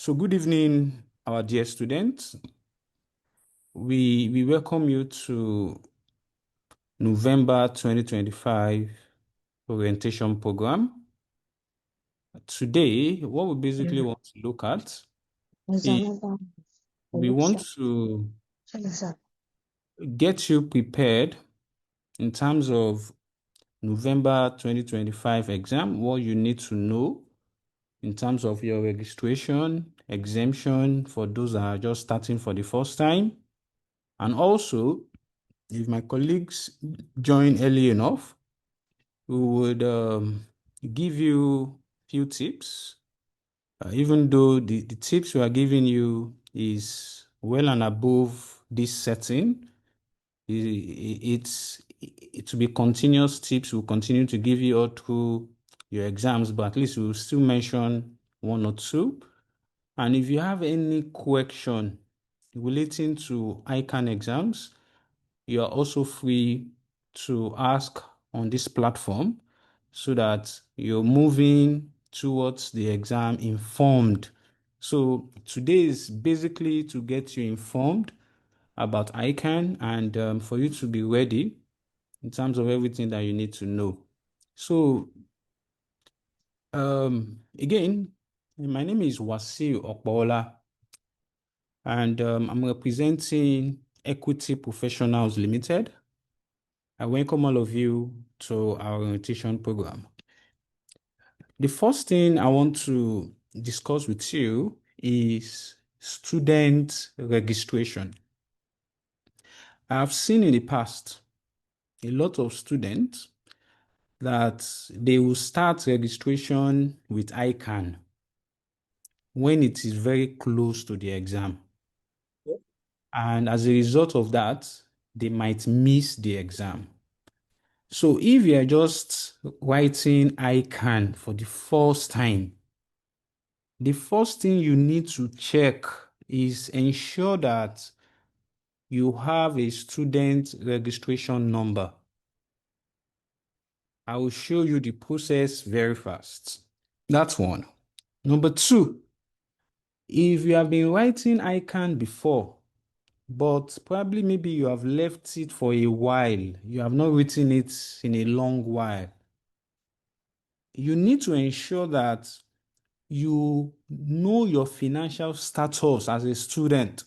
So good evening, our dear students. We welcome you to November 2025 orientation program. Today, what we basically want to look at is we want to get you prepared in terms of November 2025 exam, what you need to know in terms of your registration, exemption for those that are just starting for the first time, and also if my colleagues join early enough, we would give you few tips. Even though the tips we are giving you is well and above this setting, it to be continuous tips. We'll continue to give you all through your exams, but at least we'll still mention one or two. And if you have any question relating to ICANN exams, you are also free to ask on this platform so that you're moving towards the exam informed. So today is basically to get you informed about ICANN and for you to be ready in terms of everything that you need to know. So again, my name is Wasiu Okpaola, and I'm representing Equity Professionals Limited. I welcome all of you to our orientation program. The first thing I want to discuss with you is student registration. I've seen in the past a lot of students that they will start registration with ICANN when it is very close to the exam. And as a result of that, they might miss the exam. So if you're just writing ICANN for the first time, the first thing you need to check is ensure that you have a student registration number. I will show you the process very fast. That's one. Number two, if you have been writing ICANN before, but probably maybe you have left it for a while, you have not written it in a long while, you need to ensure that you know your financial status as a student.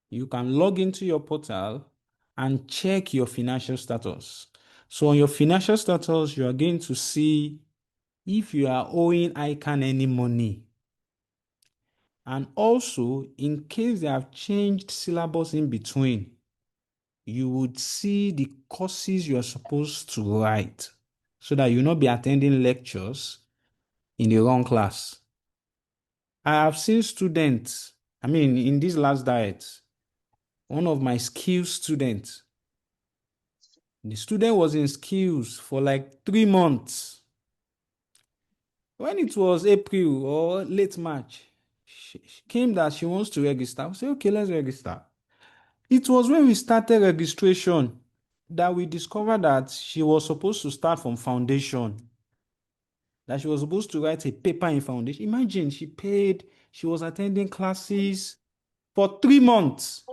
You can log into your portal and check your financial status. So on your financial status, you are going to see if you are owing ICANN any money. And also, in case they have changed syllabus in between, you would see the courses you are supposed to write so that you'll not be attending lectures in the wrong class. I have seen students, in this last diet, one of my skills students, the student was in skills for like 3 months. When it was April or late March, she came that she wants to register. I said, okay, let's register. It was when we started registration that we discovered that she was supposed to start from foundation, that she was supposed to write a paper in foundation. Imagine she paid, she was attending classes for 3 months.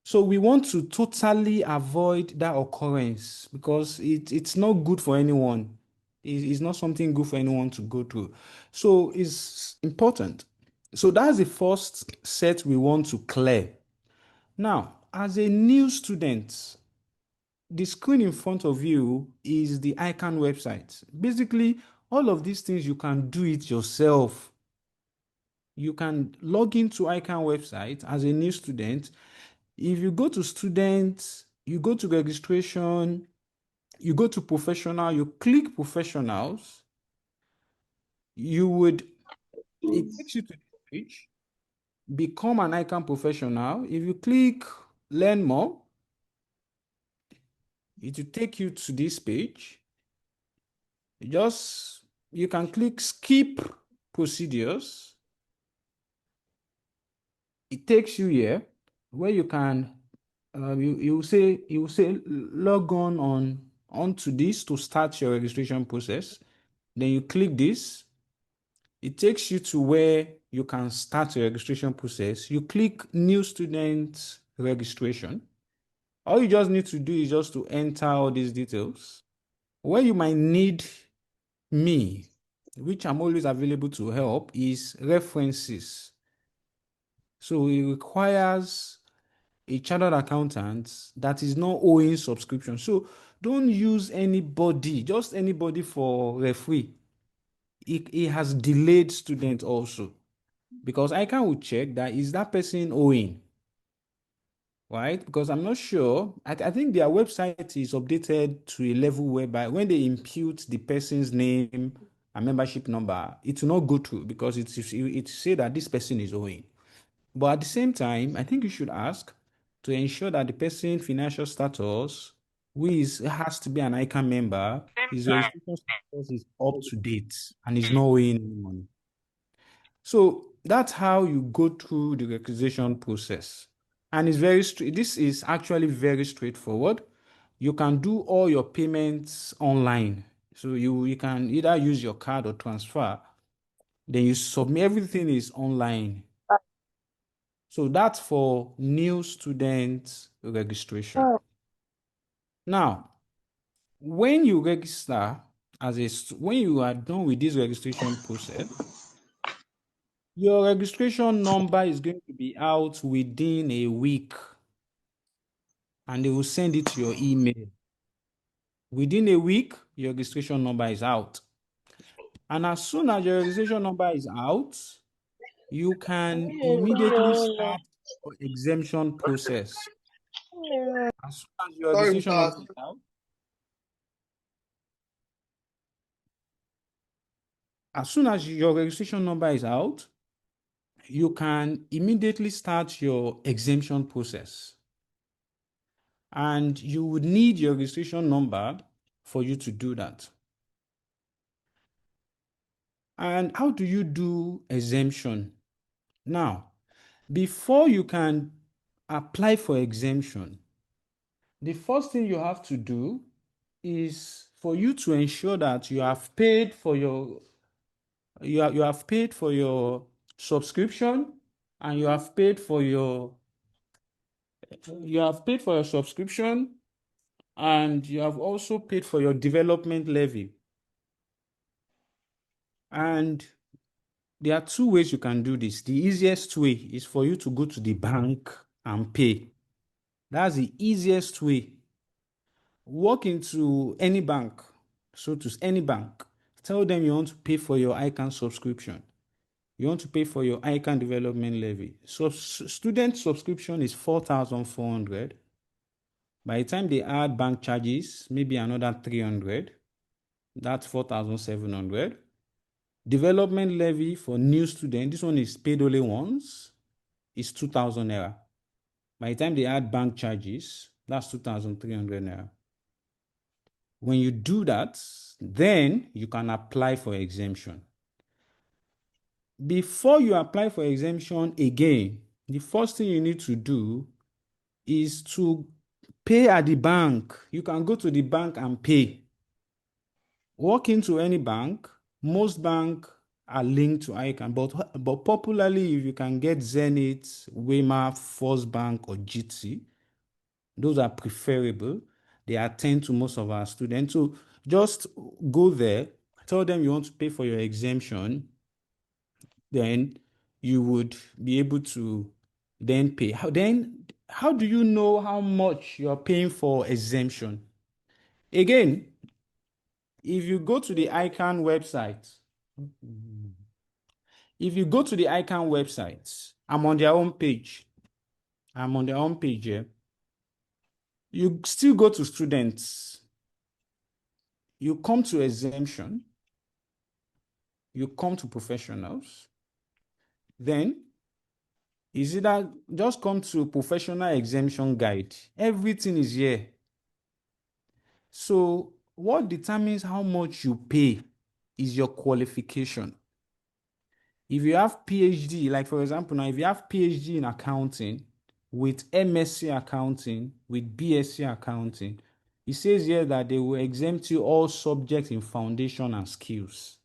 So we want to totally avoid that occurrence because it's not good for anyone. It's not something good for anyone to go through. So it's important. So that's the first set we want to clear. Now, as a new student, the screen in front of you is the ICANN website. Basically, all of these things you can do it yourself. You can log into ICANN website as a new student. If you go to students, you go to registration, you go to professional, you click professionals, it takes you to this page, become an ICANN professional. If you click learn more, it will take you to this page. You can click skip procedures. It takes you here where you can you will say log onto this to start your registration process. Then you click this. It takes you to where you can start your registration process. You click new student registration. All you just need to do is just to enter all these details. Where you might need me, which I'm always available to help, is references. So it requires a chartered accountant that is not owing subscription. So don't use anybody, just anybody for referee. It has delayed student also, because I can will check that is that person owing, right? Because I'm not sure. I think their website is updated to a level whereby when they impute the person's name and membership number, it will not go through because it say that this person is owing. But at the same time, I think you should ask to ensure that the person's financial status, has to be an ICAN member, his registration status is up to date and is not owing any money. So that's how you go through the requisition process. And it's this is actually very straightforward. You can do all your payments online. So you can either use your card or transfer. Then you submit, everything is online. So that's for new student registration. Now, when you register when you are done with this registration process, your registration number is going to be out within a week, and they will send it to your email. Within a week, your registration number is out. And as soon as your registration number is out, you can immediately start your exemption process. As soon as your Sorry, registration number Mr. is out, as soon as your registration number is out, you can immediately start your exemption process. And you would need your registration number for you to do that. And how do you do exemption? Now, before you can apply for exemption, the first thing you have to do is for you to ensure that you have paid for you have paid for your subscription, and you have paid for your subscription, and you have also paid for your development levy. And there are two ways you can do this. The easiest way is for you to go to the bank and pay. That's the easiest way. Walk into any bank, any bank. Tell them you want to pay for your ICANN subscription. You want to pay for your ICANN development levy. So student subscription is 4,400. By the time they add bank charges, maybe another 300. That's 4,700. Development levy for new student, this one is paid only once, is 2,000 naira. By the time they add bank charges, that's 2,300 naira. When you do that, then you can apply for exemption. Before you apply for exemption again, the first thing you need to do is to pay at the bank. You can go to the bank and pay. Walk into any bank. Most banks are linked to ICANN, but popularly, if you can get Zenith, Wema, First Bank, or GT, those are preferable. They attend to most of our students. So just go there, tell them you want to pay for your exemption, then you would be able to then pay. How do you know how much you're paying for exemption? Again, if you go to the ICANN website, I'm on their home page. I'm on their home page here. You still go to students. You come to exemption. You come to professionals. Then is either just come to professional exemption guide. Everything is here. So what determines how much you pay is your qualification. If you have PhD, like for example, now if you have PhD in accounting with MSc accounting, with BSc accounting, it says here that they will exempt you all subjects in foundation and skills.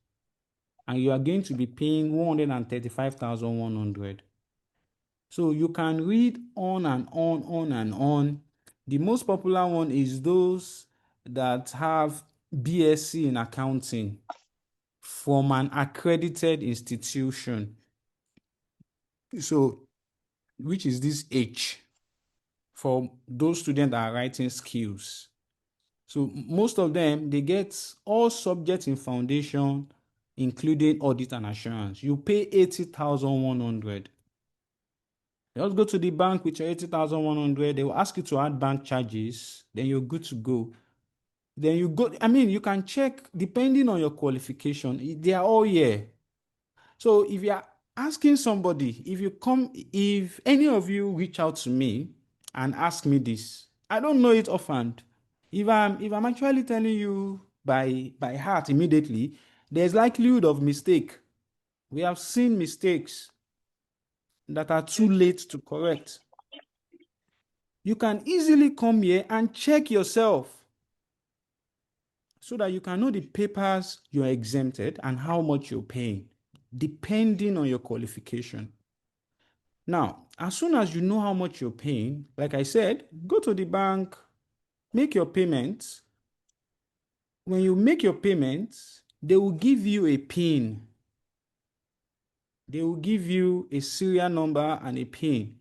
and you are going to be paying 135,100. So you can read on and on and on. The most popular one is those that have BSc in accounting from an accredited institution. So, which is this H for those students that are writing skills. So most of them, they get all subjects in foundation, including audit and assurance. You pay 80,100. Just go to the bank with your 80,100. They will ask you to add bank charges. Then you're good to go. Then you go. I mean, you can check depending on your qualification. They are all here. So if you are asking somebody, if any of you reach out to me and ask me this, I don't know it offhand. If I'm actually telling you by heart immediately, there's likelihood of mistake. We have seen mistakes that are too late to correct. You can easily come here and check yourself so that you can know the papers you're exempted and how much you're paying, depending on your qualification. Now, as soon as you know how much you're paying, like I said, go to the bank, make your payments. When you make your payments, they will give you a PIN. They will give you a serial number and a PIN.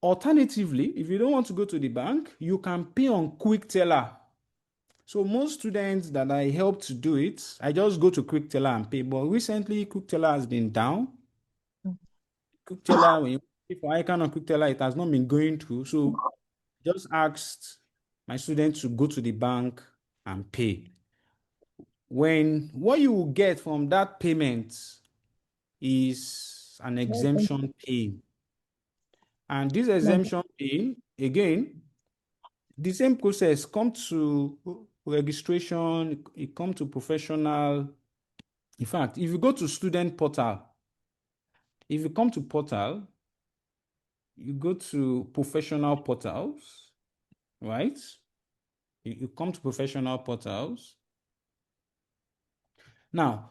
Alternatively, if you don't want to go to the bank, you can pay on Quick Teller. So most students that I help to do it, I just go to Quick Teller and pay. But recently, Quick Teller has been down. Quick Teller, when you pay for Ican on Quick Teller, it has not been going through. So just asked my students to go to the bank and pay. What you will get from that payment is an exemption pay. And this exemption pay, again, the same process come to registration, it come to professional. In fact, if you go to student portal, if you come to portal, you go to professional portals, right? You come to professional portals. Now,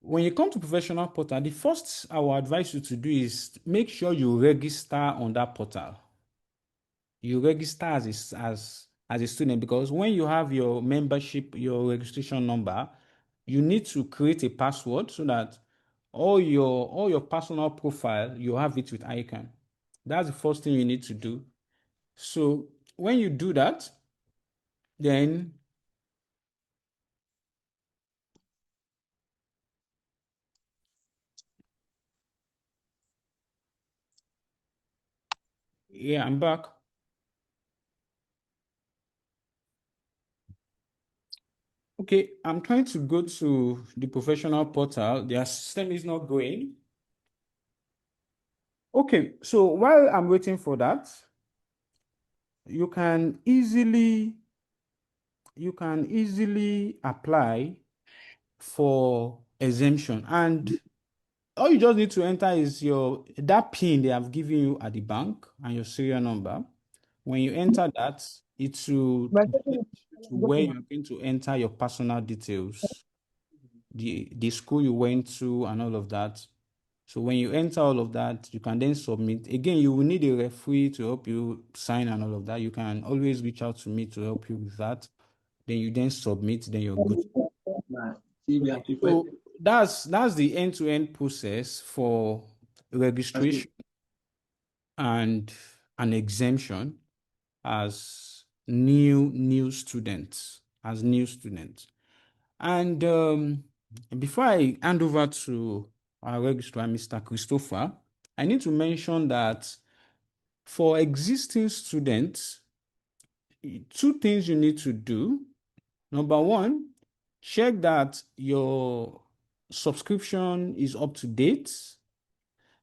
when you come to professional portal, the first I will advise you to do is make sure you register on that portal. You register as a student, because when you have your membership, your registration number, you need to create a password so that all your personal profile, you have it with Ican. That's the first thing you need to do. So when you do that, then yeah, I'm back. Okay, I'm trying to go to the professional portal. Their system is not going. Okay, so while I'm waiting for that, you can easily apply for exemption, and all you just need to enter is that PIN they have given you at the bank and your serial number. When you enter that, it will direct you to where you're going to enter your personal details, the school you went to, and all of that. So when you enter all of that, you can then submit. Again, you will need a referee to help you sign and all of that. You can always reach out to me to help you with that. Then you then submit, then you're good. Okay, so that's the end-to-end process for registration and an exemption as new students, And before I hand over to our registrar, Mr. Christopher, I need to mention that for existing students, two things you need to do. Number one, check that your subscription is up to date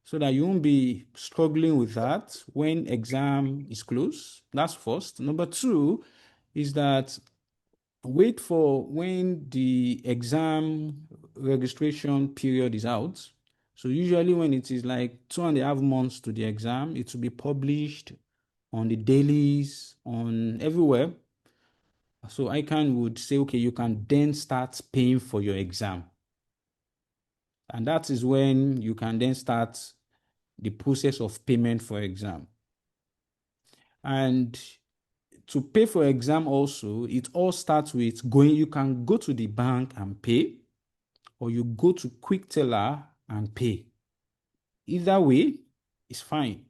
so that you won't be struggling with that when exam is close. That's first. Number two is that wait for when the exam registration period is out. So usually when it is like 2.5 months to the exam, it will be published on the dailies, on everywhere. So Ican would say, okay, you can then start paying for your exam. And that is when you can then start the process of payment for exam. And to pay for exam also, it all starts with you can go to the bank and pay, or you go to quick teller and pay. Either way is fine.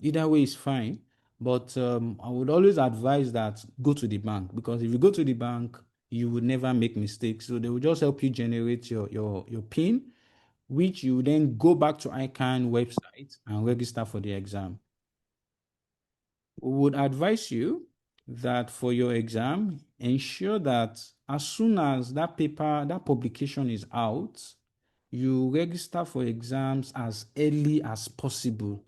Either way is fine. But I would always advise that go to the bank, because if you go to the bank, you would never make mistakes. So they will just help you generate your PIN, which you then go back to ICANN website and register for the exam. We would advise you that for your exam, ensure that as soon as that publication is out, you register for exams as early as possible.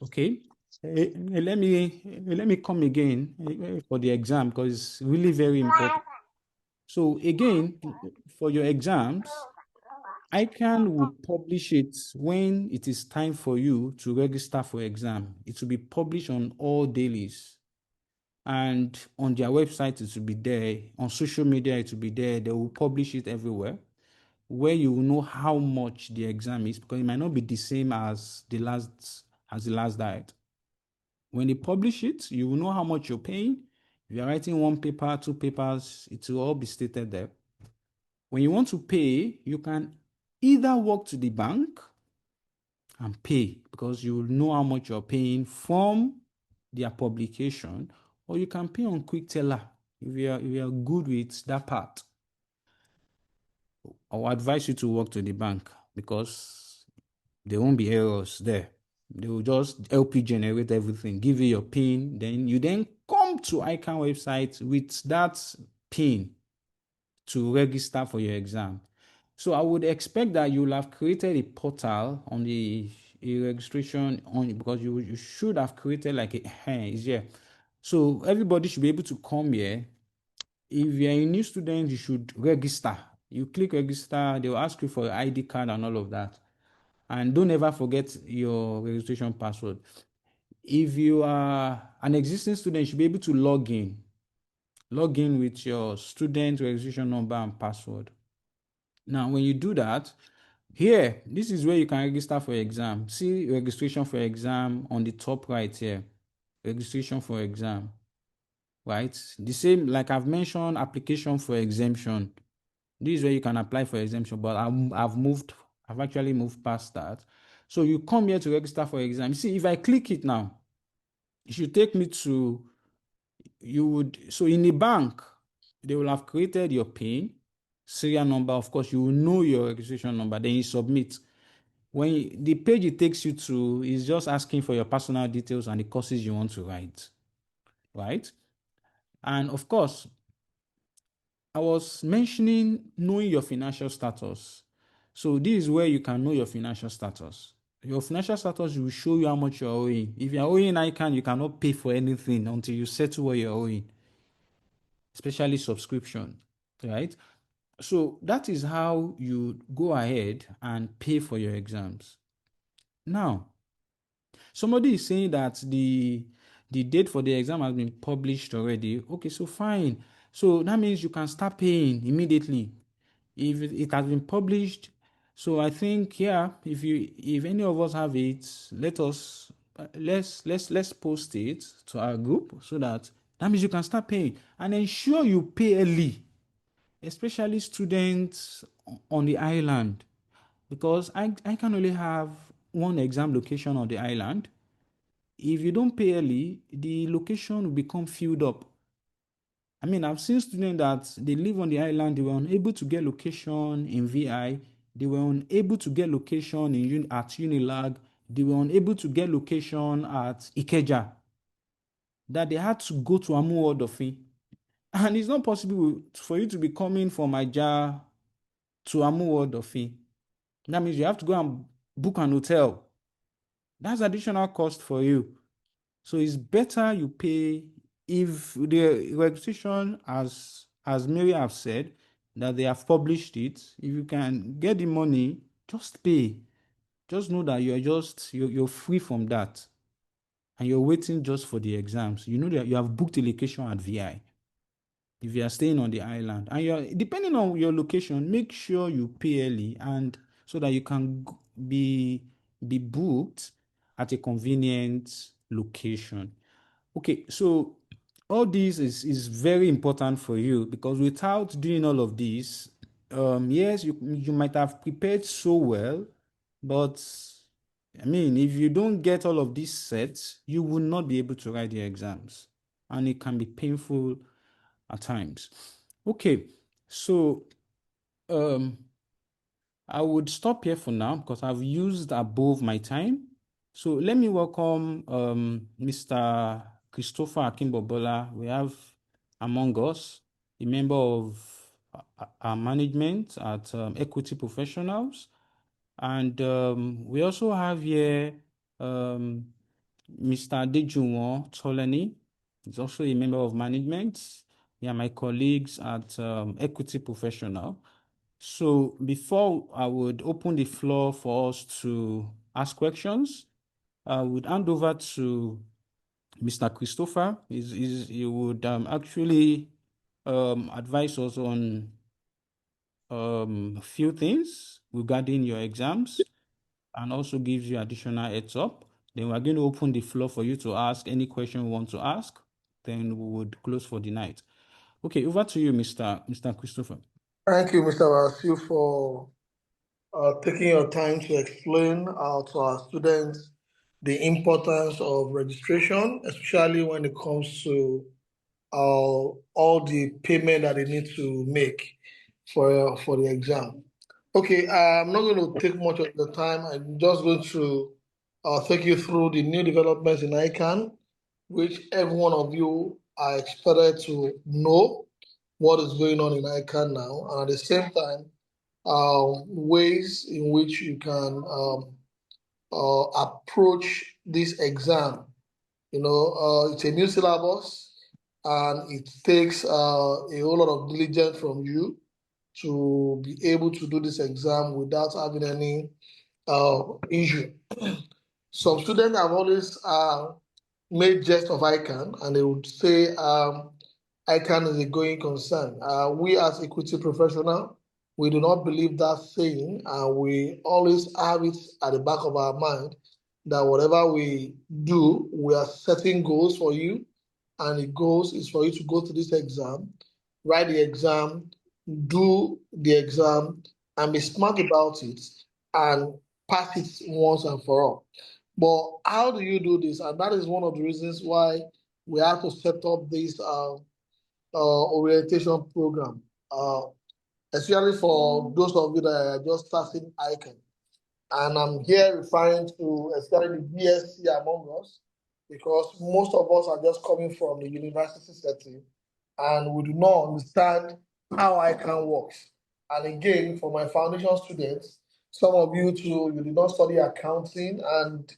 Okay. Let me come again for the exam, because it's really very important. So again, for your exams, ICANN will publish it when it is time for you to register for exam. It will be published on all dailies, and on their website it will be there. On social media it will be there. They will publish it everywhere, where you will know how much the exam is, because it might not be the same as the last diet. When they publish it, you will know how much you're paying. If you're writing one paper, two papers, it will all be stated there. When you want to pay, you can either walk to the bank and pay, because you will know how much you're paying from their publication, or you can pay on quick teller if you are good with that part. I will advise you to walk to the bank, because there won't be errors there. They will just help you generate everything, give you your PIN, then you come to ICANN website with that PIN to register for your exam. So I would expect that you'll have created a portal on the registration on, because you should have created like is here. So everybody should be able to come here. If you're a new student, you should register. You click register, they will ask you for your ID card and all of that. And don't ever forget your registration password. If you are an existing student, you should be able to log in. Log in with your student registration number and password. Now, when you do that, here, this is where you can register for exam. See registration for exam on the top right here. Registration for exam, right? The same, like I've mentioned, application for exemption. This is where you can apply for exemption, but I've actually moved past that. So you come here to register for exam. See, if I click it now, it should take me to, so in the bank, they will have created your PIN, serial number. Of course, you will know your registration number, then you submit. The page it takes you to is just asking for your personal details and the courses you want to write, right? And of course, I was mentioning knowing your financial status. So this is where you can know your financial status. Your financial status will show you how much you're owing. If you're owing ICANN, you cannot pay for anything until you settle what you're owing, especially subscription, right? So that is how you go ahead and pay for your exams. Now, somebody is saying that the date for the exam has been published already. Okay, so fine. So that means you can start paying immediately if it has been published. So I think, yeah, if any of us have it, let's post it to our group, so that means you can start paying, and ensure you pay early, especially students on the island, because I can only have one exam location on the island. If you don't pay early, the location will become filled up. I mean, I've seen students that they live on the island, they were unable to get location in VI, they were unable to get location at Unilag, they were unable to get location at Ikeja, that they had to go to Amuodofi. And it's not possible for you to be coming from Aja to Amuodofi. That means you have to go and book an hotel. That's additional cost for you. So it's better you pay. If the registration, as Mary have said, that they have published it, if you can get the money, just pay. Just know that you're free from that. and you're waiting just for the exams, you know that you have booked a location at VI. If you are staying on the island and you're depending on your location, make sure you pay early and so that you can be booked at a convenient location. Okay, so all this is very important for you because without doing all of this, yes, you might have prepared so well, but I mean, if you don't get all of these sets, you will not be able to write the exams, and it can be painful at times. Okay, so um, I would stop here for now because I've used above my time. So let me welcome Mr. Christopher Akimbobola. We have among us a member of our management at Equity Professionals. And we also have here Mr. Adejuwon Tolani. He's also a member of management. Yeah, my colleagues at Equity Professional. So before I would open the floor for us to ask questions, I would hand over to Mr. Christopher. He would actually advise us on a few things regarding your exams and also gives you additional heads up. Then we're going to open the floor for you to ask any question you want to ask. Then we would close for the night. Okay, over to you, Mr. Christopher. Thank you, Mr. Vasu, for taking your time to explain to our students the importance of registration, especially when it comes to all the payment that they need to make for the exam. Okay, I'm not going to take much of the time. I'm just going to take you through the new developments in Ican, which every one of you are expected to know what is going on in Ican now, and at the same time, ways in which you can approach this exam. It's a new syllabus, and it takes a whole lot of diligence from you to be able to do this exam without having any issue. Some students have always made jest of ICANN, and they would say ICANN is a going concern. We as equity professional, we do not believe that saying, and we always have it at the back of our mind that whatever we do, we are setting goals for you, and the goals is for you to go to this exam, write the exam, do the exam, and be smart about it, and pass it once and for all. But how do you do this? And that is one of the reasons why we have to set up this orientation program, especially for those of you that are just starting Ican. And I'm here referring to especially the BSc among us, because most of us are just coming from the university setting and we do not understand how ICANN works. And again, for my foundation students, some of you too, you did not study accounting, and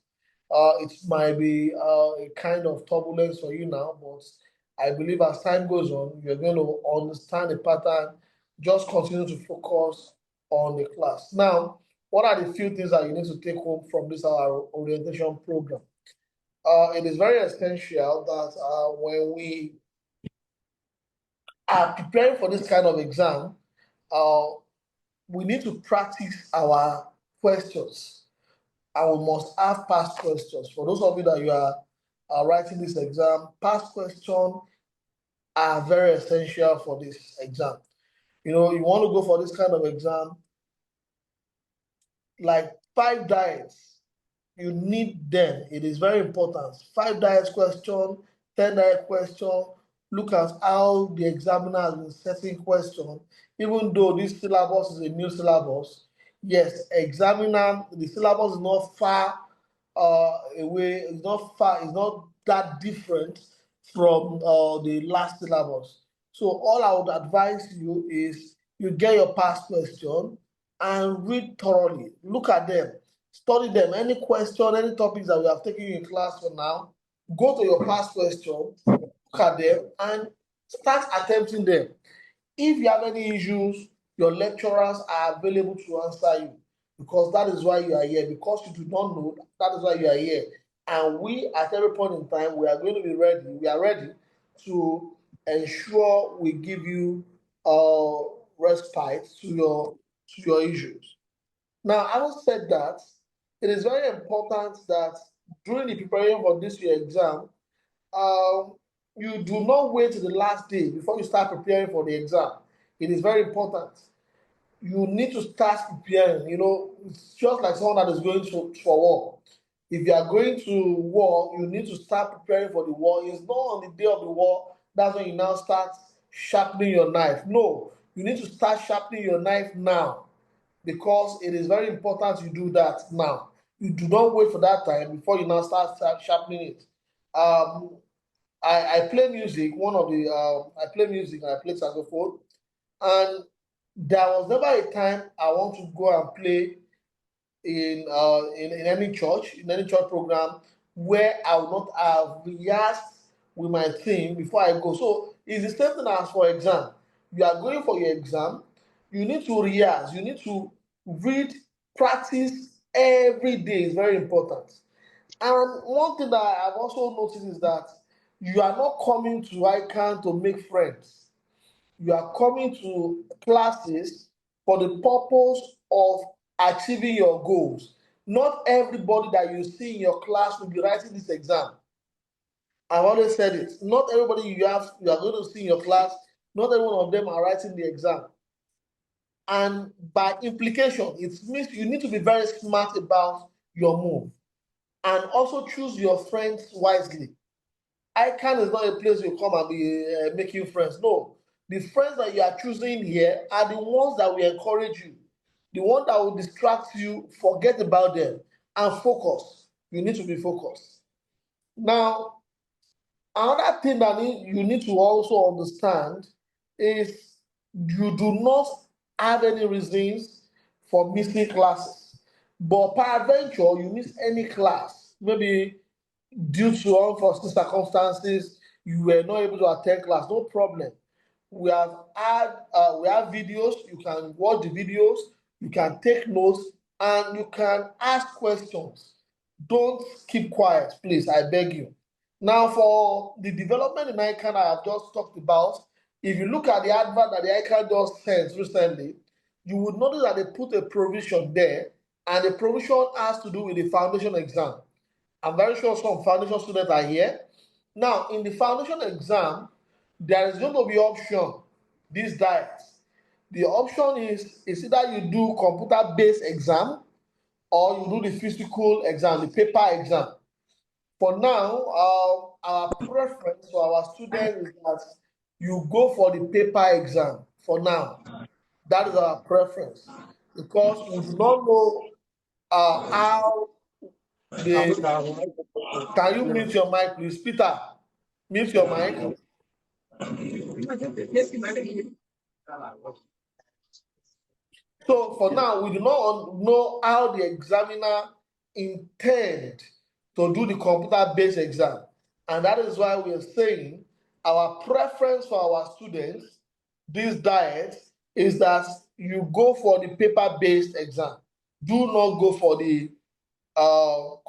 it might be a kind of turbulence for you now, but I believe as time goes on, you're going to understand the pattern. Just continue to focus on the class. Now, what are the few things that you need to take home from this our orientation program? It is very essential that when we are preparing for this kind of exam, we need to practice our questions, and we must have past questions. For those of you that you are writing this exam, past questions are very essential for this exam. You want to go for this kind of exam, like 5 diets, you need them. It is very important. 5 diet question, 10 diet question. Look at how the examiner has been setting question. Even though this syllabus is a new syllabus, yes, the syllabus is not far away, it's not that different from the last syllabus. So all I would advise you is you get your past question and read thoroughly. Look at them, study them. Any question, any topics that we have taken in class for now, go to your past question, look at them, and start attempting them. If you have any issues, your lecturers are available to answer you, because that is why you are here. Because you do not know, that is why you are here. And we, at every point in time, we are going to be ready. We are ready to ensure we give you respite to your issues. Now, having said that, it is very important that during the preparation for this year exam, um, you do not wait till the last day before you start preparing for the exam. It is very important. You need to start preparing. It's just like someone that is going for war. If you are going to war, you need to start preparing for the war. It's not on the day of the war, that's when you now start sharpening your knife. No, you need to start sharpening your knife now because it is very important you do that now. You do not wait for that time before you now start sharpening it. Um, I play music. I play music and I play saxophone, and there was never a time I want to go and play in any church program where I would not have rehearsed with my team before I go. So it's the same thing as for exam. You are going for your exam, you need to rehearse, you need to read, practice every day is very important. And one thing that I've also noticed is that you are not coming to ICANN to make friends. You are coming to classes for the purpose of achieving your goals. Not everybody that you see in your class will be writing this exam. I've always said it. Not everybody you are going to see in your class, not every one of them are writing the exam. And by implication, it means you need to be very smart about your move and also choose your friends wisely. ICANN is not a place you come and be making friends. No, the friends that you are choosing here are the ones that will encourage you, the ones that will distract you. Forget about them and focus. You need to be focused. Now, another thing that you need to also understand is you do not have any reasons for missing classes. But peradventure, you miss any class, maybe due to unforeseen circumstances, you were not able to attend class, no problem. We have videos, you can watch the videos, you can take notes, and you can ask questions. Don't keep quiet, please, I beg you. Now, for the development in ICANN I have just talked about, if you look at the advert that the ICANN just sent recently, you would notice that they put a provision there, and the provision has to do with the foundation exam. I'm very sure some foundation students are here. Now, in the foundation exam, there is going to be option, this diet. The option is either you do computer-based exam or you do the physical exam, the paper exam. For now, our preference for our students is that you go for the paper exam for now. That is our preference because we do not know how the. Can you mute your mic, please? Peter, mute your mic. So for now, we do not know how the examiner intend to do the computer-based exam. And that is why we are saying our preference for our students, this diet, is that you go for the paper-based exam. Do not go for the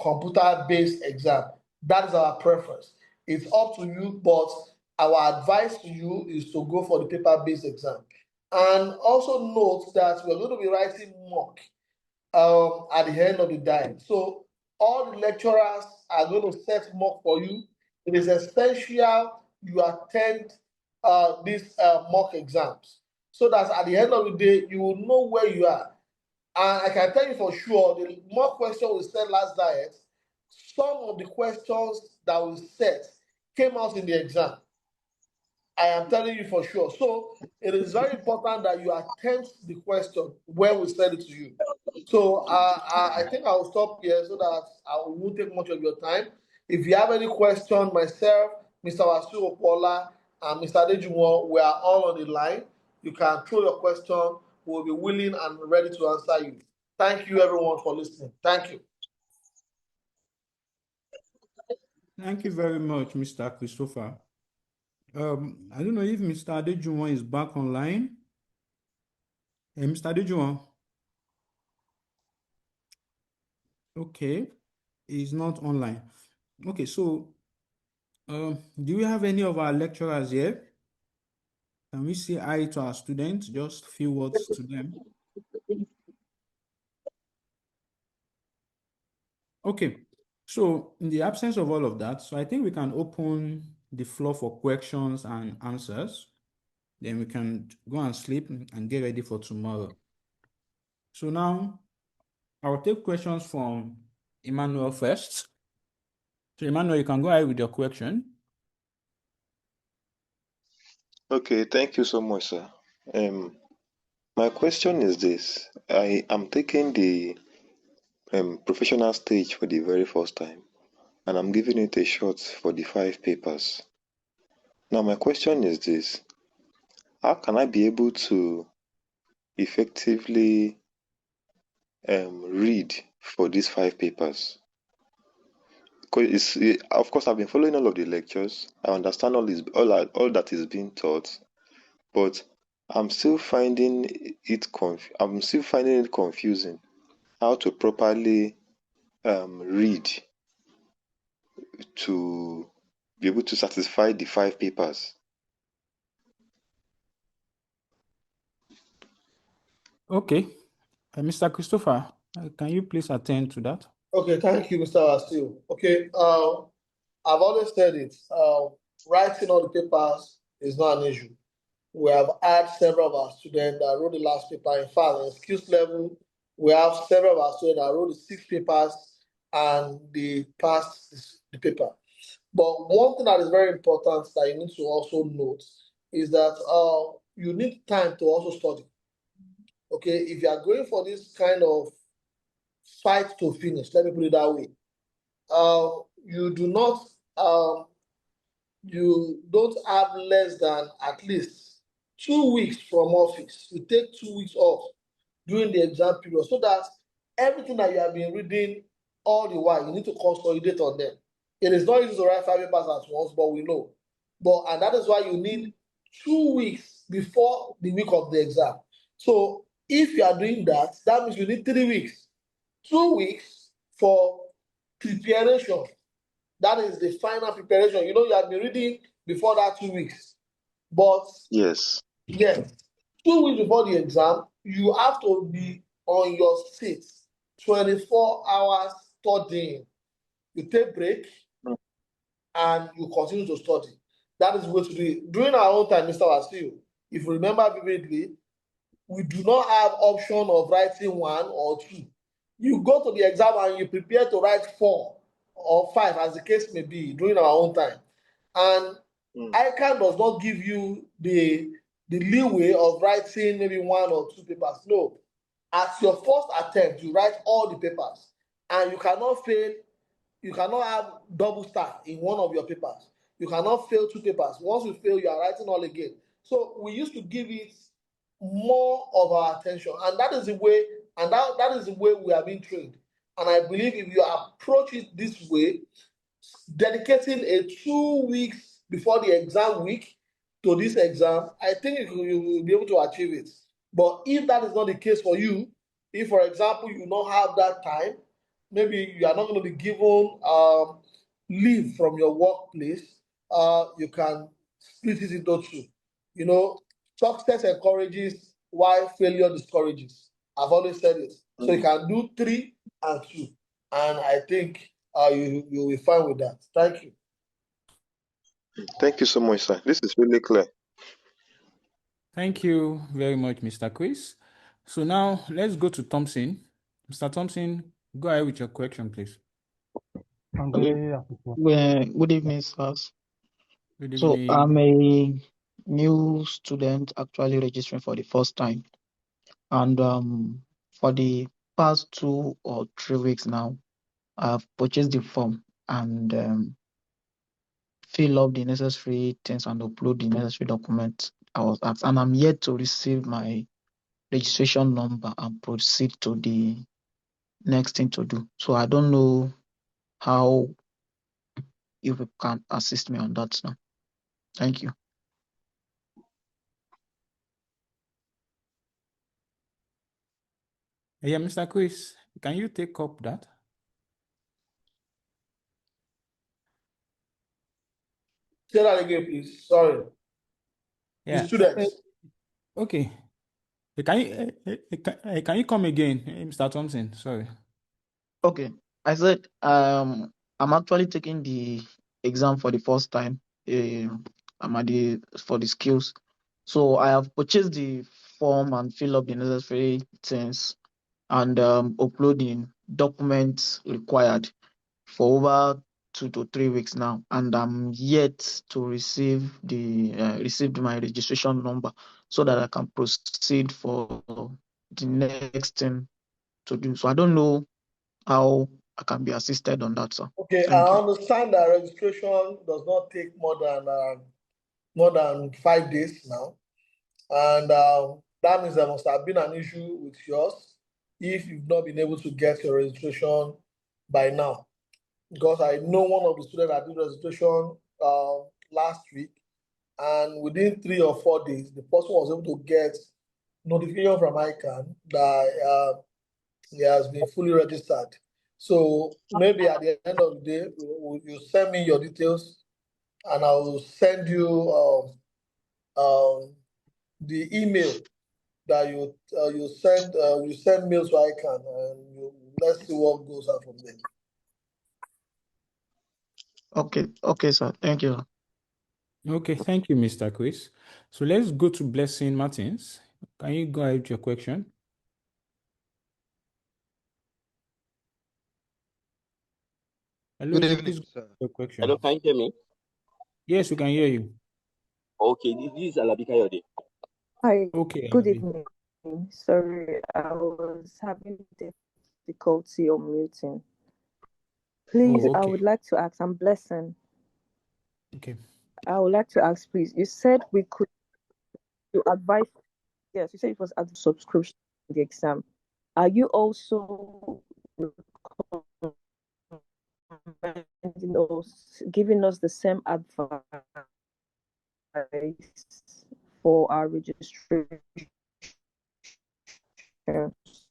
computer-based exam. That is our preference. It's up to you, but our advice to you is to go for the paper-based exam. And also note that we're going to be writing mock at the end of the diet. So all the lecturers are going to set mock for you. It is essential you attend these mock exams so that at the end of the day, you will know where you are. And I can tell you for sure, the more questions we said last diet, some of the questions that we set came out in the exam. I am telling you for sure. So it is very important that you attempt the question when we send it to you. So I think I will stop here so that I won't take much of your time. If you have any question, myself, Mr. Wasu Opola, and Mr. Adejumo, we are all on the line. You can throw your question. We will be willing and ready to answer you. Thank you, everyone, for listening. Thank you. Thank you very much, Mr. Christopher. I don't know if Mr. Adejuwon is back online. Mr. Adejuwon. Okay, he's not online. Okay, so do we have any of our lecturers here? Can we say hi to our students? Just a few words to them. Okay, so in the absence of all of that, so I think we can open the floor for questions and answers. Then we can go and sleep and get ready for tomorrow. So now I'll take questions from Emmanuel first. So Emmanuel, you can go ahead with your question. Okay, thank you so much, sir. My question is this. I am taking the professional stage for the very first time, and I'm giving it a shot for the 5 papers. Now, my question is this. How can I be able to effectively read for these 5 papers? Because of course, I've been following all of the lectures. I understand all that is being taught, but I'm still finding it confusing how to properly read to be able to satisfy the 5 papers. Okay, Mr. Christopher, can you please attend to that? Okay, thank you, Mr. Astu. Okay, I've always said it. Writing all the papers is not an issue. We have had several of our students that wrote the last paper. In fact, in skills level, we have several of our students that wrote the 6 papers and they passed the paper. But one thing that is very important that you need to also note is that you need time to also study. Okay, if you are going for this kind of fight to finish, let me put it that way, you do not you don't have less than at least 2 weeks from office. You take 2 weeks off during the exam period so that everything that you have been reading all the while, you need to consolidate on them. It is not easy to write 5 papers at once, but we know. And that is why you need 2 weeks before the week of the exam. So if you are doing that, that means you need 3 weeks. 2 weeks for preparation. That is the final preparation. You have been reading before that 2 weeks. But Yes. yes, 2 weeks before the exam, you have to be on your seat 24 hours studying. You take break and you continue to study. That is what to do. During our own time, Mr. Wasil, if you remember vividly, we do not have option of writing 1 or 2. You go to the exam and you prepare to write 4 or 5, as the case may be, during our own time. And Ican does not give you the leeway of writing maybe 1 or 2 papers. No. At your first attempt, you write all the papers, and you cannot fail. You cannot have double star in one of your papers. You cannot fail 2 papers. Once you fail, you are writing all again. So we used to give it more of our attention, and that is the way, and that is the way we are being trained. And I believe if you approach it this way, dedicating a 2 weeks before the exam week to this exam, I think you will be able to achieve it. But if that is not the case for you, if, for example, you don't have that time, maybe you are not going to be given leave from your workplace, you can split it into 2. You know, success encourages while failure discourages. I've always said it. So you can do 3 and 2. And I think you will be fine with that. Thank you. Thank you so much, sir. This is really clear. Thank you very much, Mr. Chris. So now let's go to Thompson. Mr. Thompson, go ahead with your question, please. Good evening, sirs. Good So evening. I'm a new student actually registering for the first time. And for the past 2 or 3 weeks now, I've purchased the form and fill up the necessary things and upload the necessary documents I was asked. And I'm yet to receive my registration number and proceed to the next thing to do. So I don't know how you can assist me on that now. Thank you. Yeah, Mr. Chris, can you take up that? Say that again, please. Sorry. The Yeah. students. Okay. Can you come again, Mr. Thompson? Sorry. Okay. I said I'm actually taking the exam for the first time. I'm at for the skills. So I have purchased the form and fill up the necessary things and uploading documents required for over 2 to 3 weeks now, and I'm yet to receive received my registration number so that I can proceed for the next thing to do. So I don't know how I can be assisted on that, sir. Okay, Thank I you. understand that registration does not take more than 5 days now, and that means there must have been an issue with yours if you've not been able to get your registration by now. Because I know one of the students that did registration last week, and within 3 or 4 days, the person was able to get notification from Ican that he has been fully registered. So maybe at the end of the day, you send me your details, and I will send you the email that you send mails to Ican, and let's see what goes out from there. Okay, sir. Thank you. Okay, thank you, Mr. Chris. So let's go to Blessing Martins. Can you go ahead with your question? Hello, Good so evening, please go sir. with your question. Hello, can you hear me? Yes, we can hear you. Okay, this is Alabi Kayode. Hi, Okay, good Alabi. evening. Sorry, I was having difficulty unmuting. Please, Oh, I okay. would like to ask, I'm Blessing. Okay. I would like to ask, please, you said we could you advise, yes, you said it was a subscription to the exam. Are you also recommending us, giving us the same advice for our registration,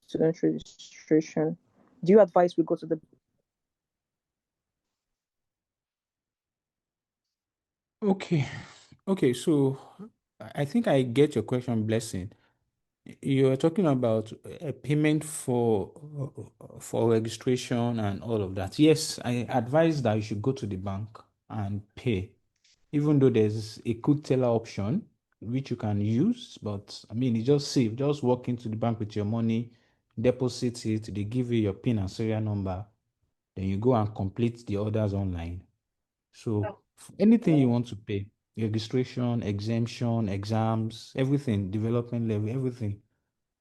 student registration? Do you advise we go to the Okay. Okay, so I think I get your question, Blessing. You're talking about a payment for registration and all of that. Yes, I advise that you should go to the bank and pay, even though there's a quick teller option which you can use. But I mean, it's just safe. Just walk into the bank with your money, deposit it, they give you your PIN and serial number, then you go and complete the orders online. So anything you want to pay, registration, exemption, exams, everything, development level, everything,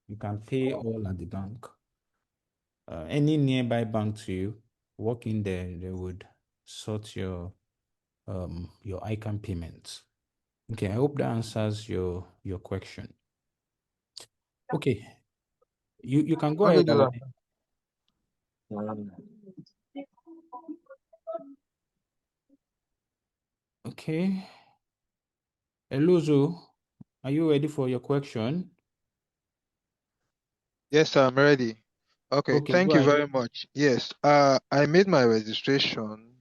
you can pay all at the bank. Any nearby bank to you, walk in there, they would sort your ICANN payments. Okay, I hope that answers your question. Okay, you can go Okay, ahead, good. Alabi. Okay, Elozo, are you ready for your question? Yes, sir, I'm ready. Okay, Okay, go thank you ahead. very much. Yes, I made my registration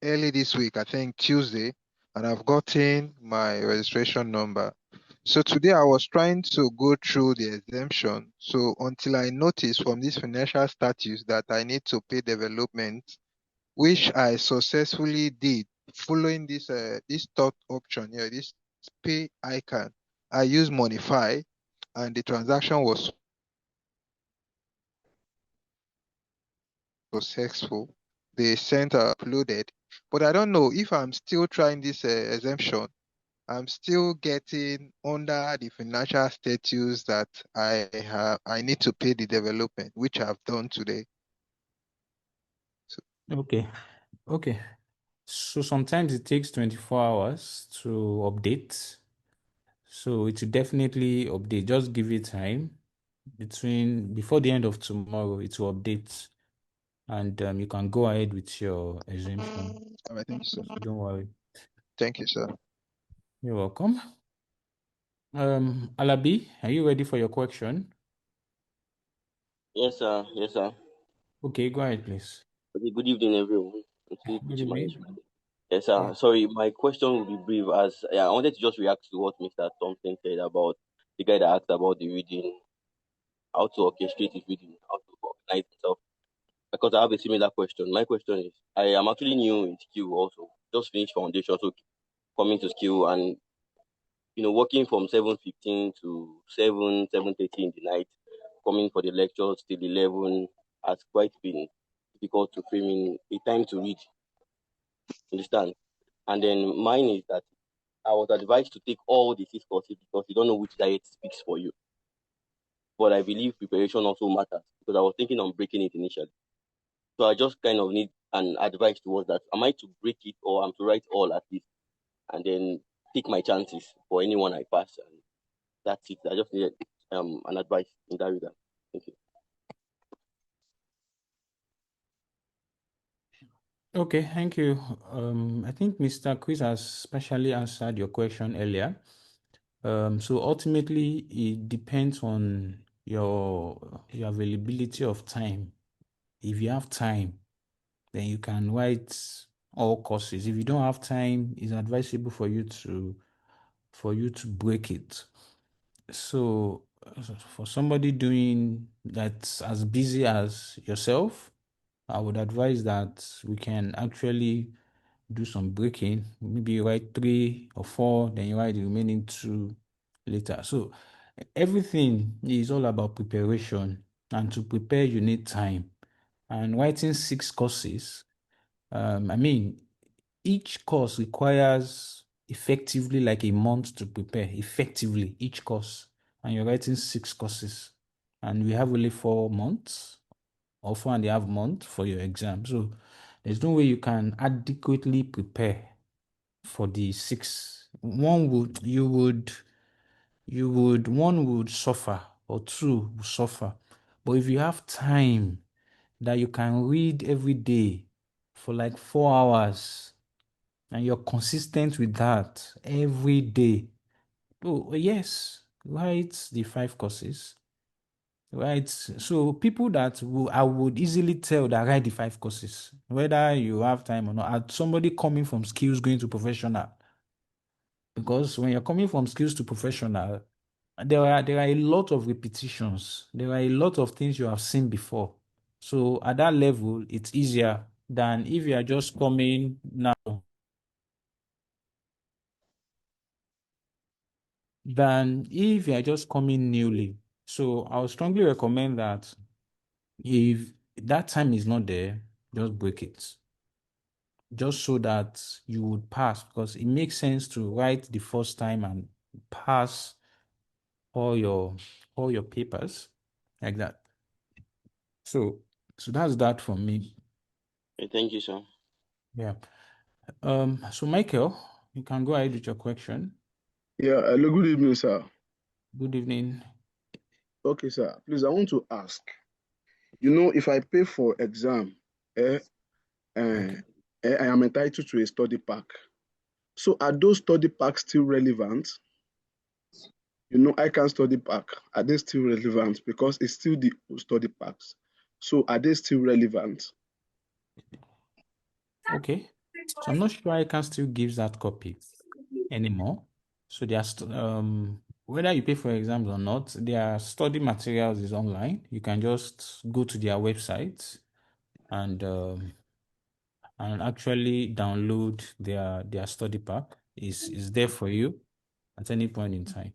early this week, I think Tuesday, and I've gotten my registration number. So today I was trying to go through the exemption. So until I noticed from this financial status that I need to pay development, which I successfully did following this third option here, this pay icon. I used Monify and the transaction was successful. The center uploaded, but I don't know if I'm still trying this exemption. I'm still getting under the financial status that I need to pay the development, which I've done today. So, Okay. So sometimes it takes 24 hours to update. So it will definitely update. Just give it time. Before the end of tomorrow, it will update. And you can go ahead with your exemption. all right, thank you, sir. So don't worry. Thank you, sir. You're welcome. Alabi, are you ready for your question? Yes, sir. Okay, go ahead, please. Okay, good evening, everyone. I'm still Good putting my evening. issue. Yes, sir. Yeah. Sorry, my question will be brief. As I wanted to just react to what Mr. Thompson said about the guy that asked about the reading, how to orchestrate his reading, how to organize himself. Because I have a similar question. My question is, I am actually new in skill also. Just finished foundation, so coming to skill and working from 7:15 to 7:30 in the night, coming for the lectures till 11 has quite been difficult to frame in a time to read. Understand? And then mine is that I was advised to take all the 6 courses because you don't know which diet speaks for you. But I believe preparation also matters because I was thinking on breaking it initially. So I just kind of need an advice towards that. Am I to break it or am to write all at least and then take my chances for anyone I pass? And that's it. I just needed an advice in that regard. Thank you. Okay, thank you. I think Mr. Chris has specially answered your question earlier. So ultimately, it depends on your availability of time. If you have time, then you can write all courses. If you don't have time, it's advisable for you to break it. So for somebody doing that's as busy as yourself, I would advise that we can actually do some breaking. Maybe you write 3 or 4, then you write the remaining 2 later. So everything is all about preparation, and to prepare you need time. And writing 6 courses, I mean, each course requires effectively like a month to prepare, effectively, each course. And you're writing 6 courses. And we have only 4 months or 4.5 months for your exam. So there's no way you can adequately prepare for the 6. One would suffer, or 2 would suffer. But if you have time that you can read every day for like 4 hours, and you're consistent with that every day, oh yes, write the 5 courses. Right. So people that I would easily tell that write the 5 courses, whether you have time or not, are somebody coming from skills going to professional. Because when you're coming from skills to professional, there are a lot of repetitions. There are a lot of things you have seen before. So at that level, it's easier than if you are just coming now, than if you are just coming newly. So I would strongly recommend that if that time is not there, just break it. Just so that you would pass, because it makes sense to write the first time and pass all your papers like that. So that's that from me. Okay, thank you, sir. Yeah. So Michael, you can go ahead with your question. Yeah, hello, good evening, sir. Good evening. Okay, sir. Please, I want to ask. If I pay for exam, eh, Okay. I am entitled to a study pack. So are those study packs still relevant? I can study pack. Are they still relevant? Because it's still the study packs. So are they still relevant? Okay. So I'm not sure I can still give that copy anymore. So whether you pay for exams or not, their study materials is online. You can just go to their website and actually download their study pack. Is there for you at any point in time.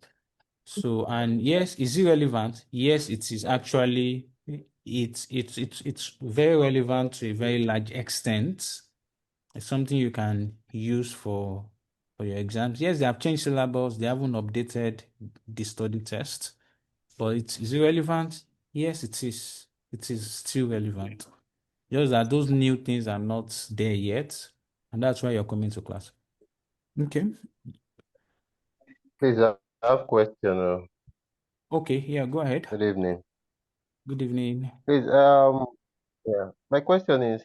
So, and yes, is it relevant? Yes, it is actually. It's very relevant to a very large extent. It's something you can use for your exams. Yes, they have changed syllabus. They haven't updated the study test, but is it relevant? Yes, it is. It is still relevant. Just that those new things are not there yet, and that's why you're coming to class. Okay. Please, I have a question. Okay. Yeah. Go ahead. Good evening. Good evening. Please, yeah, my question is,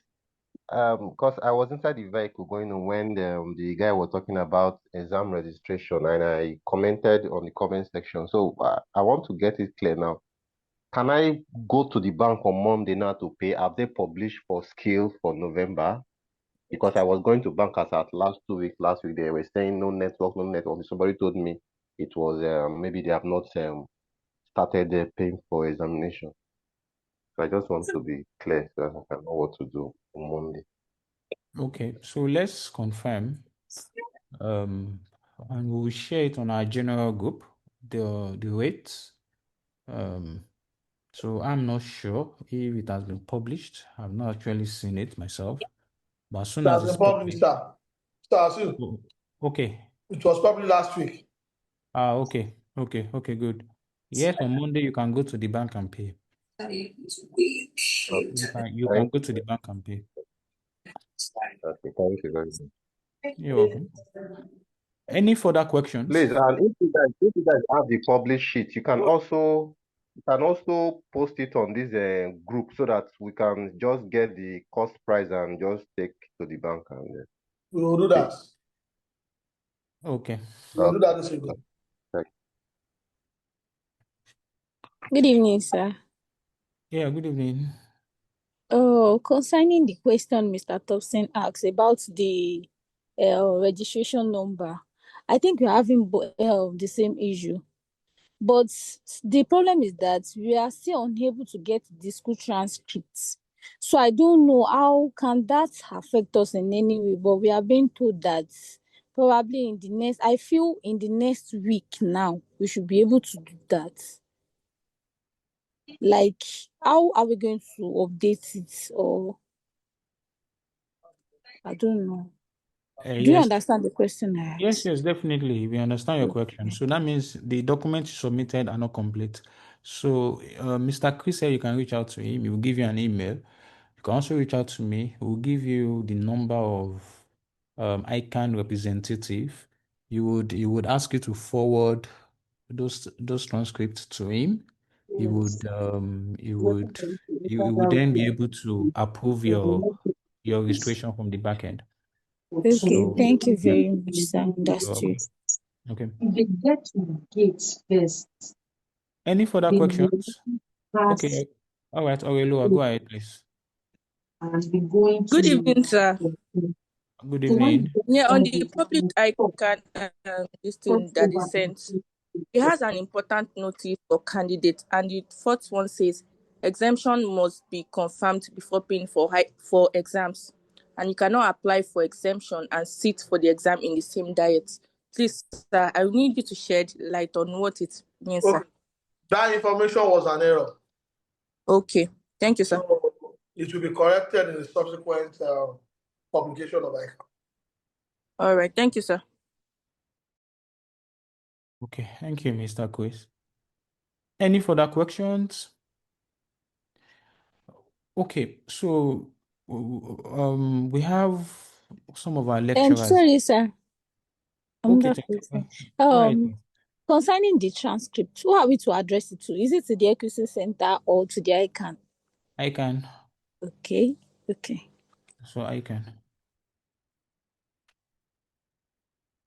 because I was inside the vehicle going on when the guy was talking about exam registration, and I commented on the comment section. So I want to get it clear now. Can I go to the bank on Monday now to pay? Have they published for skill for November? because I was going to bankers at last 2 weeks. Last week they were saying no network, no network. Somebody told me it was maybe they have not started paying for examination. So I just want to be clear so that I know what to do on Monday. Okay, so let's confirm. And we will share it on our general group, the rates. So I'm not sure if it has been published. I've not actually seen it myself. But as soon as That's it's the published, published, sir. Sir, soon. okay. It was published last week. Okay, good. Yes, on Monday you can go to the bank and pay. Okay. You can go to the bank and pay. Okay, thank you very much. You're welcome. Any further questions? Please, and if you guys have the published sheet, you can also post it on this group so that we can just get the cost price and just take to the bank and We will do that. Okay. We will do that this evening. Good evening, sir. Yeah, good evening. Oh, concerning the question Mr. Thompson asked about the registration number, I think we're having the same issue. But the problem is that we are still unable to get the school transcripts. So I don't know how can that affect us in any way, but we are being told that probably in the next week now, we should be able to do that. Like, how are we going to update it? Or I don't know. Do you Yes. understand the question I asked? Yes, definitely. We understand your question. So that means the documents you submitted are not complete. So Mr. Chris said you can reach out to him. He will give you an email. You can also reach out to me. He will give you the number of ICANN representative. He would ask you to forward those transcripts to him. He would then be able to approve your registration from the back end. Okay, So thank you very much, sir. you're Understood. welcome. Okay. If they get to the gates first, Any further they will questions? pass Okay. All right, Aurelua, go ahead, please. and be going Good to evening, sir. Good so when evening. you Yeah, get on all the this, public you ICANN this thing that is over sent, it has an important notice for candidates, and the fourth one says exemption must be confirmed before paying for exams, and you cannot apply for exemption and sit for the exam in the same diet. Please, sir, I need you to shed light on what it means, sir. Okay. That information was an error. Okay, thank you, sir. So it will be corrected in the subsequent publication of ICANN. All right, thank you, sir. Okay, thank you, Mr. Chris. Any further questions? Okay, so we have some of our lecturers. Sorry, sir. Okay, go ahead. Concerning the transcript, who are we to address it to? Is it to the Equity Center or to the ICANN? ICANN. Okay. So ICANN.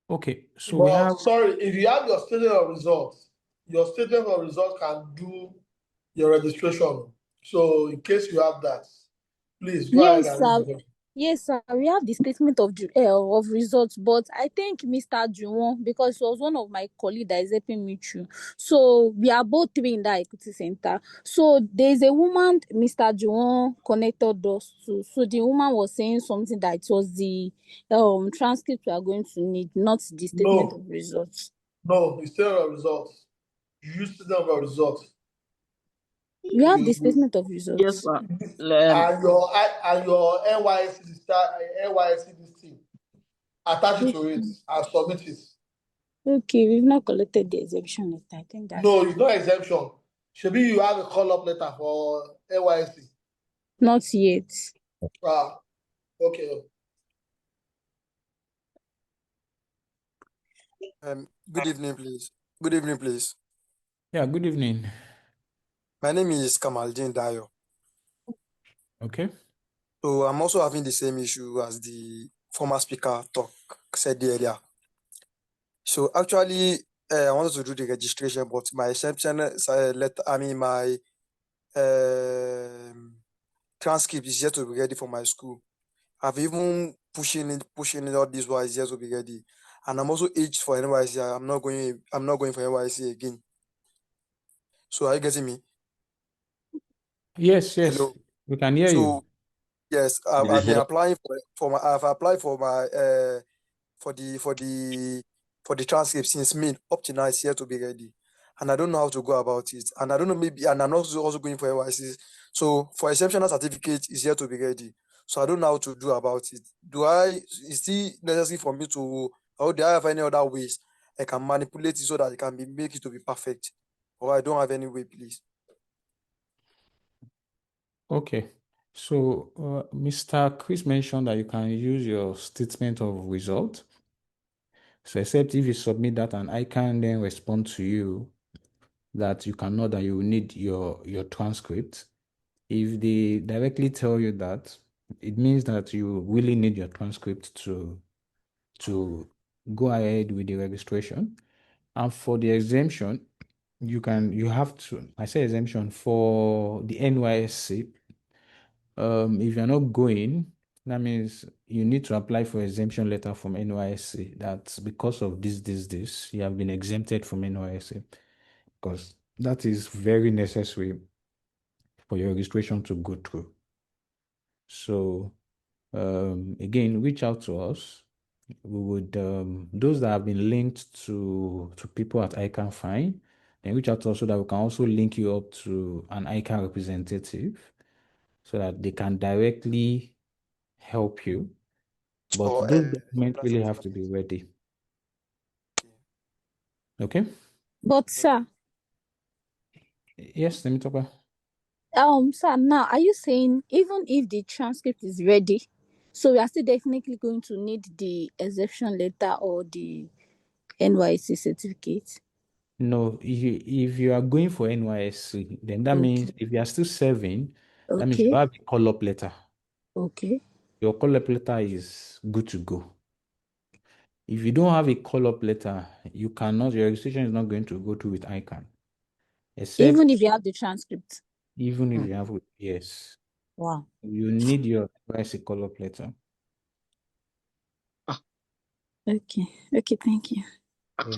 Okay, so But we have. sorry, if you have your statement of results can do your registration. So in case you have that, please go ahead and read the question. Yes, sir. We have the statement of results, but I think Mr. Juwon, because he was one of my colleagues that is helping me through. So we are both three in that equity center. So there's a woman Mr. Juwon connected us to. So the woman was saying something that it was the transcript we are going to need, not the statement of results. No, the statement of results. You use statement of results. We have the statement of results. Yes, sir. And your NYSC this thing. Attach it to it and submit it. Okay, we've not collected the exemption letter. I think that's No, it's not exemption. Should be you have a call-up letter for NYSC. not yet. Okay. Good evening, please. Good evening, please. Yeah, good evening. My name is Kamaldin Dayo. Okay. So I'm also having the same issue as the former speaker said earlier. So actually, I wanted to do the registration, but my exemption my transcript is yet to be ready for my school. I've even pushing it all this while it's yet to be ready. And I'm also aged for NYC. I'm not going for NYC again. So are you getting me? Yes, Hello. we can hear you. So yes, I've been applying I've applied for my for the transcript since May up to now. It's yet to be ready, and I don't know how to go about it. And I don't know, and I'm also going for NYC. So for exceptional certificate is yet to be ready. So I don't know how to do about it. Is it necessary for me to, or do I have any other ways I can manipulate it so that it can make it to be perfect? Or I don't have any way, please. Okay. So, Mr. Chris mentioned that you can use your statement of result. So, except if you submit that and I can then respond to you that you cannot, that you will need your transcript. If they directly tell you that, it means that you really need your transcript to go ahead with the registration. And for the exemption, you have to, I say exemption for the NYSC. If you're not going, that means you need to apply for exemption letter from NYSC. That's because of this, you have been exempted from NYSC, because that is very necessary for your registration to go through. So, again, reach out to us. We would, those that have been linked to people at Ican Fine, then reach out to us so that we can also link you up to an Ican representative so that they can directly help you. But Or those documents really have to be ready. Okay? But sir, Yes, let me talk about. sir, now are you saying even if the transcript is ready, so we are still definitely going to need the exemption letter or the NYC certificate? No, if you are going for NYSC, then that means if you are still serving, that means you Okay. have a call-up letter. Okay. Your call-up letter is good to go. If you don't have a call-up letter, you cannot, your registration is not going to go through with ICANN. Except Even if you have the transcript. even if you have, yes, Wow. you need your NYSC call-up letter. Okay. Okay, thank you. Yeah.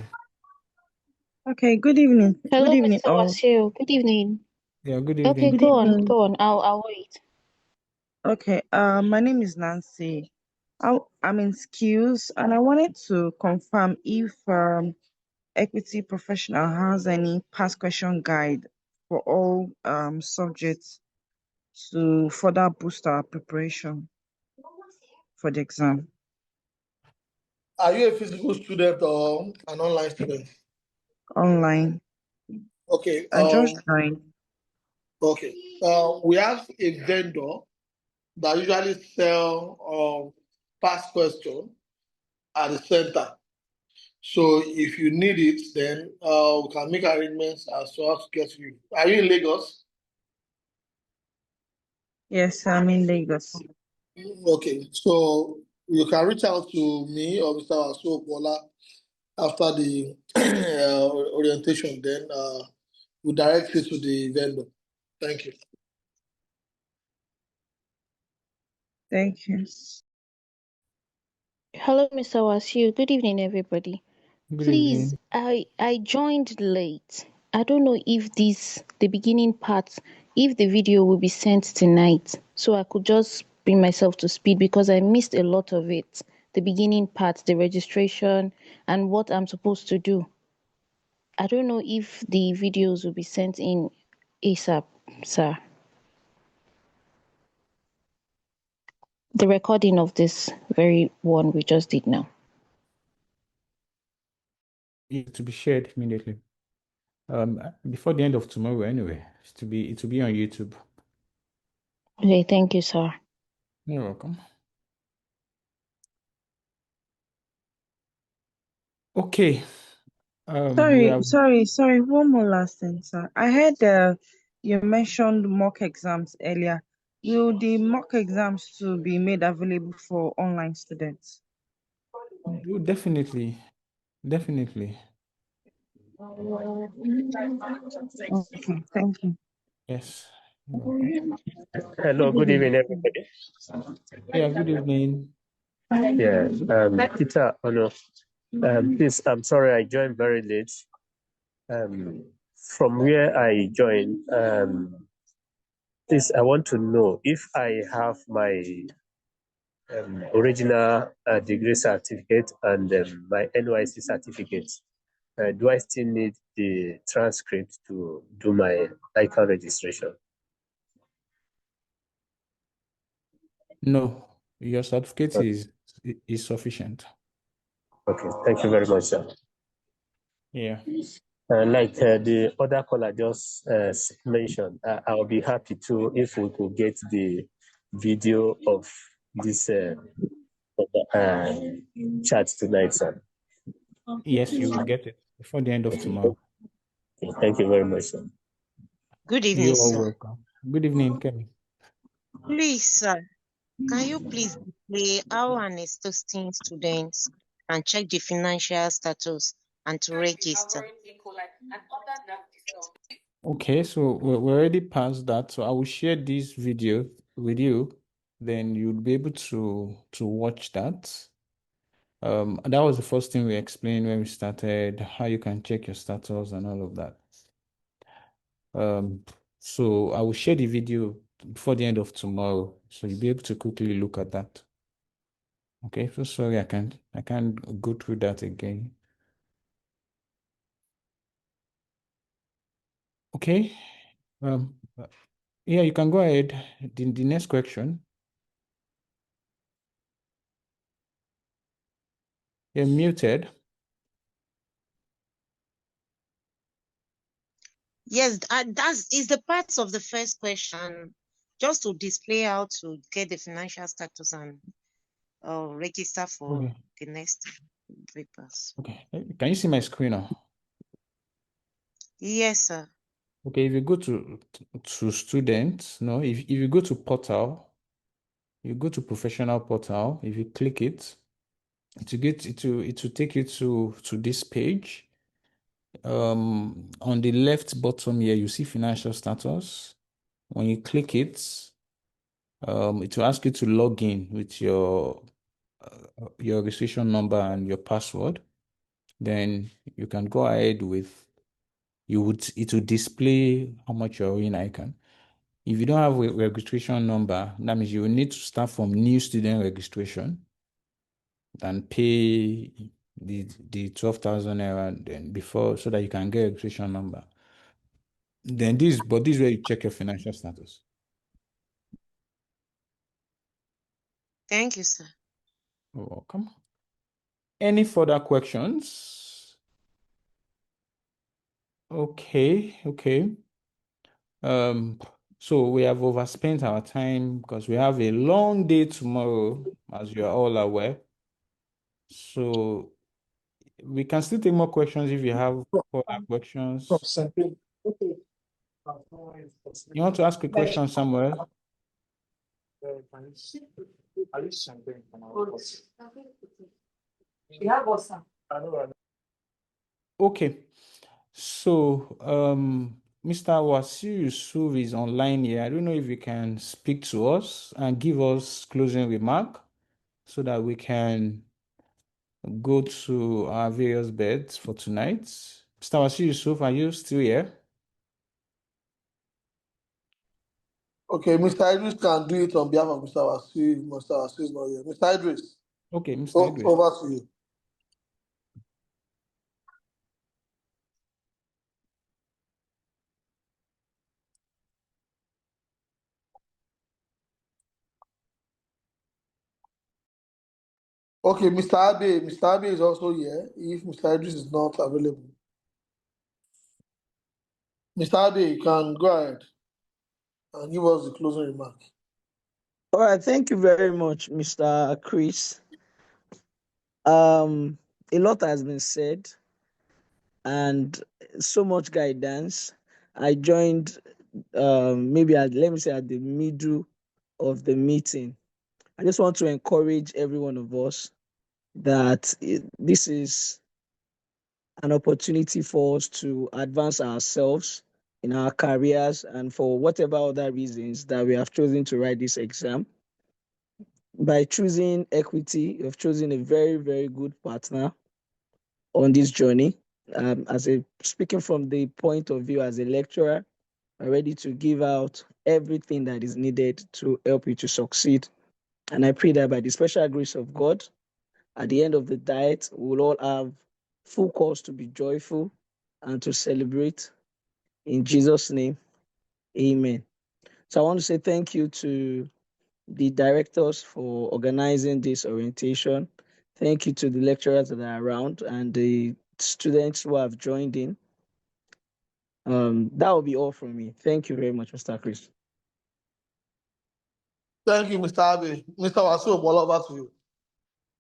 Okay, good evening. Hello, Good evening, Mr. all. Wasio. Good evening. Yeah, good Okay, evening. Good go on, evening. go on. I'll wait. Okay, my name is Nancy. I'm in skills, and I wanted to confirm if equity professional has any past question guide for all subjects to further boost our preparation for the exam. Are you a physical student or an online student? Online. Okay. I just joined. Okay. We have a vendor that usually sell past question at the center. So if you need it, then we can make arrangements as to how to get to you. Are you in Lagos? Yes, I'm in Lagos. Okay. So you can reach out to me or Mr. Asuopola after the orientation. Then we'll direct you to the vendor. Thank you. Thank you. Hello, Mr. Wasio. Good evening, everybody. Good Please, evening. I joined late. I don't know if the beginning part, if the video will be sent tonight, so I could just bring myself to speed because I missed a lot of it. The beginning part, the registration, and what I'm supposed to do. I don't know if the videos will be sent in ASAP, sir. The recording of this very one we just did now. To be shared immediately. Before the end of tomorrow, anyway. It will be on YouTube. Okay, thank you, sir. You're welcome. Okay. Sorry. One more last thing, sir. I heard you mentioned mock exams earlier. Will the mock exams to be made available for online students? Definitely. Okay, thank you. Yes. You're welcome. Hello, good evening, everybody. Yeah, good evening. Yeah, Peter, oh no, please, I'm sorry, I joined very late. From where I joined, please, I want to know if I have my original degree certificate and my NYC certificate. Do I still need the transcript to do my ICANN registration? No, your certificate is sufficient. Okay, thank you very much, sir. Yeah. Like the other caller just mentioned, I'll be happy to if we could get the video of this chat tonight, sir. Yes, you will get it before the end of tomorrow. Okay, thank you very much, sir. Good evening, You are sir. welcome. Good evening, Kevin. Please, sir, can you please display how an existing student can check the financial status and to register? Okay, so we're already past that. So I will share this video with you. Then you'll be able to watch that. That was the first thing we explained when we started, how you can check your status and all of that. So I will share the video before the end of tomorrow, so you'll be able to quickly look at that. Okay, so sorry, I can't go through that again. Okay. Yeah, you can go ahead. The next question. You're muted. Yes, that is the parts of the first question, just to display how to get the financial status and register for Okay. the next papers. Okay. Can you see my screen now? Yes, sir. Okay, if you go to students, no, if you go to portal, you go to professional portal, if you click it, it will take you to this page. On the left bottom here, you see financial status. When you click it, it will ask you to log in with your registration number and your password. Then you can go ahead with it will display how much you're in Ican. If you don't have a registration number, that means you will need to start from new student registration and pay the 12,000 naira then before, so that you can get a registration number. Then this is where you check your financial status. Thank you, sir. You're welcome. Any further questions? Okay. So we have overspent our time because we have a long day tomorrow, as you are all aware. So we can still take more questions if you have further questions. You want to ask a question, Samuel? Okay. So, Mr. Wasiu Yusuf is online here. I don't know if you can speak to us and give us closing remark so that we can go to our various beds for tonight. Mr. Wasiu Yusuf, are you still here? Okay, Mr. Idris can do it on behalf of Mr. Wasu. Mr. Wasu is not here. Mr. Idris, Okay, Mr. Idris. over to you. Okay, Mr. Abe is also here if Mr. Idris is not available. Mr. Abe, you can go ahead and give us the closing remark. All right, thank you very much, Mr. Chris. A lot has been said and so much guidance. I joined maybe let me say at the middle of the meeting. I just want to encourage every one of us that this is an opportunity for us to advance ourselves in our careers and for whatever other reasons that we have chosen to write this exam. by choosing equity, you've chosen a very, very good partner on this journey. Speaking from the point of view as a lecturer, I'm ready to give out everything that is needed to help you to succeed. And I pray that by the special grace of God, at the end of the diet, we'll all have full cause to be joyful and to celebrate. In Jesus' name, amen. So I want to say thank you to the directors for organizing this orientation. Thank you to the lecturers that are around and the students who have joined in. That will be all from me. Thank you very much, Mr. Chris. Thank you, Mr. Abe. Mr. Wasu, over to you.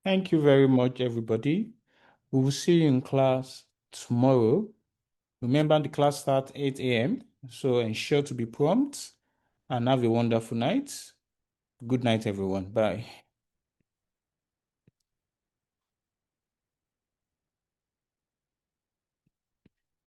Thank you very much, everybody. We will see you in class tomorrow. Remember, the class starts 8 a.m., so ensure to be prompt and have a wonderful night. Good night, everyone. Bye.